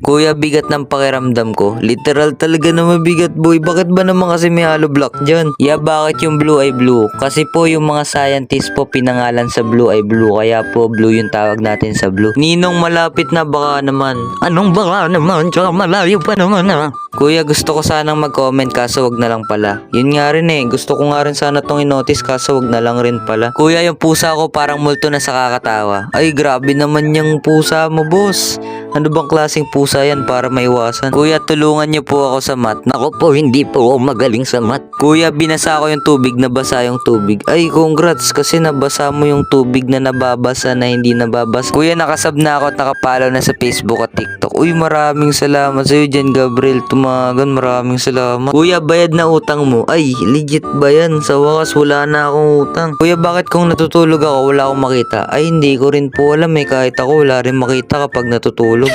Kuya, bigat ng pakiramdam ko. Literal talaga na mabigat, boy. Bakit ba naman kasi may hollow block dyan? Yeah, bakit yung blue ay blue? Kasi po yung mga scientist po pinangalan sa blue ay blue. Kaya po blue yung tawag natin sa blue. Ninong, malapit na baka naman. Anong baka naman? Tsaka malayo pa naman Kuya, gusto ko sanang mag-comment kaso wag na lang pala. Yun nga rin eh. Gusto ko nga rin sana tong i-notice kaso wag na lang rin pala. Kuya, yung pusa ko parang multo na sa kakatawa. Ay, grabe naman yung pusa mo, boss. Ano bang klaseng pusa yan para maiwasan? Kuya, tulungan niyo po ako sa math. Nako po, hindi po ako magaling sa math. Kuya, binasa ko yung tubig, nabasa yung tubig. Ay, congrats kasi nabasa mo yung tubig na nababasa na hindi nababasa. Kuya, nakasub na ako at nakapalaw na sa Facebook at TikTok. Uy, maraming salamat sa'yo dyan, Gabriel Tumagan. Maraming salamat. Kuya, bayad na utang mo. Ay, legit ba yan? Sa wakas, wala na akong utang. Kuya, bakit kung natutulog ako, wala akong makita? Ay, hindi ko rin po alam eh. Kahit ako, wala rin makita kapag natutulog.